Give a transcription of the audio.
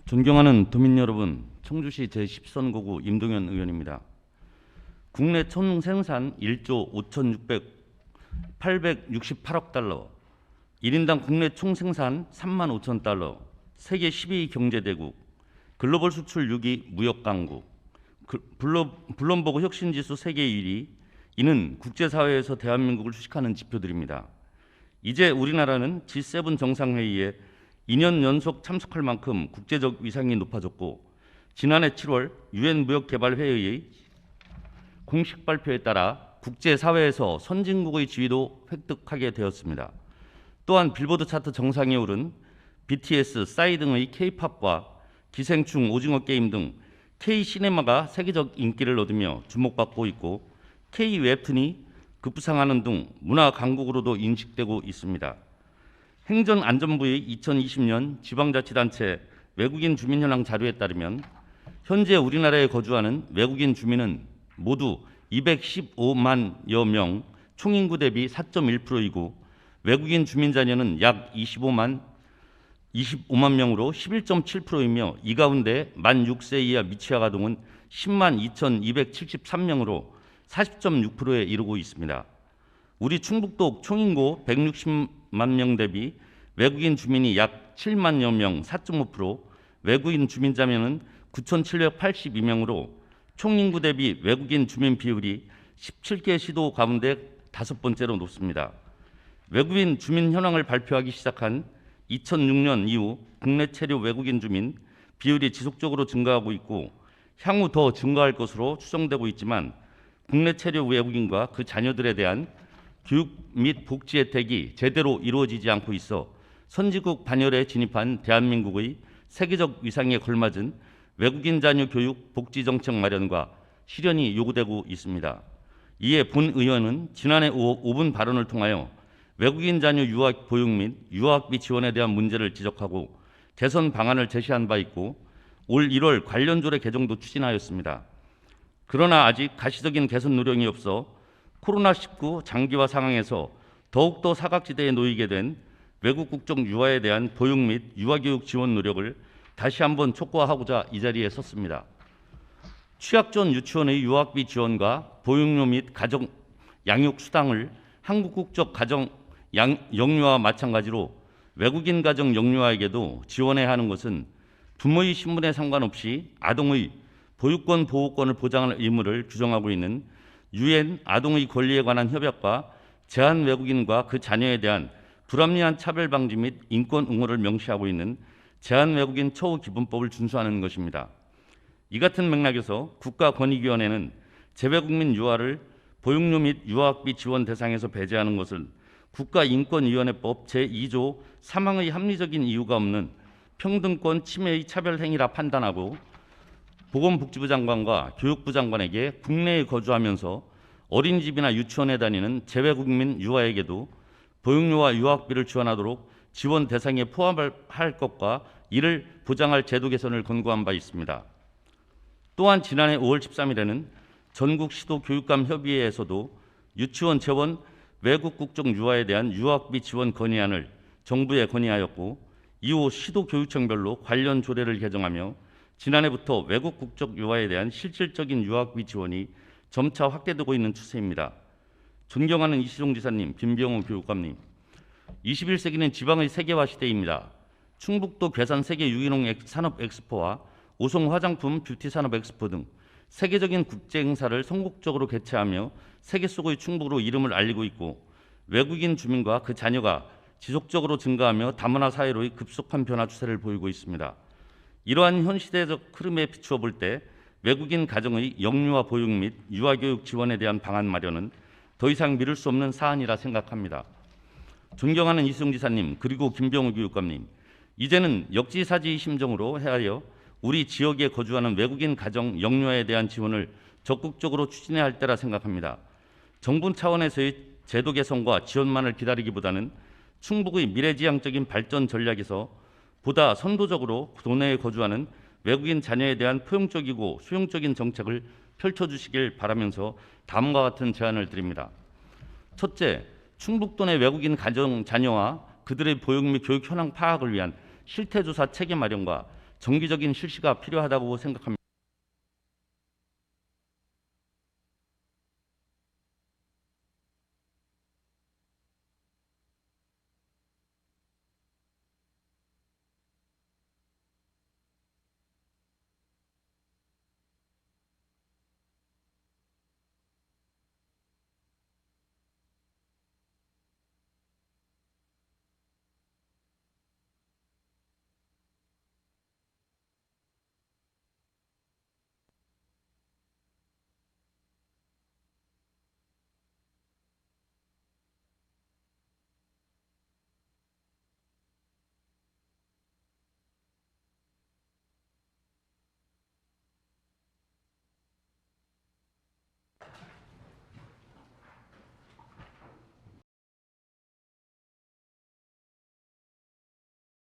존경하는 도민 여러분, 청주시 제10선거구 임동현 의원입니다. 국내 총생산 1조 868억 달러, 1인당 국내 총생산 3만 5천 달러, 세계 12위 경제대국, 글로벌 수출 6위 무역 강국, 블룸버그 혁신지수 세계 1위, 이는 국제사회에서 대한민국을 수식하는 지표들입니다. 이제 우리나라는 G7 정상회의에 2년 연속 참석할 만큼 국제적 위상이 높아졌고, 지난해 7월 유엔 무역개발회의의 공식 발표에 따라 국제사회에서 선진국의 지위도 획득하게 되었습니다. 또한 빌보드 차트 정상에 오른 BTS, 싸이 등의 K-팝과 기생충, 오징어 게임 등 K-시네마가 세계적 인기를 얻으며 주목받고 있고, K-웹툰이 급부상하는 등 문화 강국으로도 인식되고 있습니다. 행정안전부의 2020년 지방자치단체 외국인 주민 현황 자료에 따르면 현재 우리나라에 거주하는 외국인 주민은 모두 215만여 명, 총인구 대비 4.1%이고 외국인 주민 자녀는 약 25만 명으로 11.7%이며 이 가운데 만 6세 이하 미취학 아동은 10만 2,273명으로 40.6%에 이르고 있습니다. 우리 충북도 총인구 160만 명 대비 외국인 주민이 약 7만여 명, 4.5%, 외국인 주민 자녀는 9,782명으로 총인구 대비 외국인 주민 비율이 17개 시도 가운데 5번째로 높습니다. 외국인 주민 현황을 발표하기 시작한 2006년 이후 국내 체류 외국인 주민 비율이 지속적으로 증가하고 있고 향후 더 증가할 것으로 추정되고 있지만, 국내 체류 외국인과 그 자녀들에 대한 교육 및 복지 혜택이 제대로 이루어지지 않고 있어 선진국 반열에 진입한 대한민국의 세계적 위상에 걸맞은 외국인 자녀 교육 복지 정책 마련과 실현이 요구되고 있습니다. 이에 본 의원은 지난해 5분 발언을 통하여 외국인 자녀 유학 보육 및 유학비 지원에 대한 문제를 지적하고 개선 방안을 제시한 바 있고, 올 1월 관련 조례 개정도 추진하였습니다. 그러나 아직 가시적인 개선 노력이 없어 코로나19 장기화 상황에서 더욱더 사각지대에 놓이게 된 외국 국적 유아에 대한 보육 및 유아교육 지원 노력을 다시 한번 촉구하고자 이 자리에 섰습니다. 취약전 유치원의 유학비 지원과 보육료 및 가정 양육 수당을 한국 국적 가정 영유아와 마찬가지로 외국인 가정 영유아에게도 지원해야 하는 것은 부모의 신분에 상관없이 아동의 보육권 보호권을 보장하는 의무를 규정하고 있는 유엔 아동의 권리에 관한 협약과 제한 외국인과 그 자녀에 대한 불합리한 차별 방지 및 인권 옹호를 명시하고 있는 제한 외국인 처우 기본법을 준수하는 것입니다. 이 같은 맥락에서 국가권익위원회는 재외국민 유아를 보육료 및 유학비 지원 대상에서 배제하는 것을 국가인권위원회법 제2조 사망의 합리적인 이유가 없는 평등권 침해의 차별 행위라 판단하고, 보건복지부 장관과 교육부 장관에게 국내에 거주하면서 어린이집이나 유치원에 다니는 재외국민 유아에게도 보육료와 유학비를 지원하도록 지원 대상에 포함할 것과 이를 보장할 제도 개선을 권고한 바 있습니다. 또한 지난해 5월 13일에는 전국 시도 교육감 협의회에서도 유치원 재원 외국 국적 유아에 대한 유학비 지원 건의안을 정부에 건의하였고, 이후 시도 교육청별로 관련 조례를 개정하며 지난해부터 외국 국적 유아에 대한 실질적인 유학비 지원이 점차 확대되고 있는 추세입니다. 존경하는 이시종 지사님, 김병호 교육감님, 21세기는 지방의 세계화 시대입니다. 충북도 괴산 세계 유기농 산업 엑스포와 오송 화장품 뷰티 산업 엑스포 등 세계적인 국제 행사를 성공적으로 개최하며 세계 속의 충북으로 이름을 알리고 있고, 외국인 주민과 그 자녀가 지속적으로 증가하며 다문화 사회로의 급속한 변화 추세를 보이고 있습니다. 이러한 현 시대적 흐름에 비추어 볼 때 외국인 가정의 영유아 보육 및 유아교육 지원에 대한 방안 마련은 더 이상 미룰 수 없는 사안이라 생각합니다. 존경하는 이시종 지사님, 그리고 김병우 교육감님, 이제는 역지사지의 심정으로 헤아려 우리 지역에 거주하는 외국인 가정 영유아에 대한 지원을 적극적으로 추진해야 할 때라 생각합니다. 정부 차원에서의 제도 개선과 지원만을 기다리기보다는 충북의 미래지향적인 발전 전략에서 보다 선도적으로 도내에 거주하는 외국인 자녀에 대한 포용적이고 수용적인 정책을 펼쳐주시길 바라면서 다음과 같은 제안을 드립니다. 첫째, 충북도 내 외국인 가정 자녀와 그들의 보육 및 교육 현황 파악을 위한 실태조사 체계 마련과 정기적인 실시가 필요하다고 생각합니다.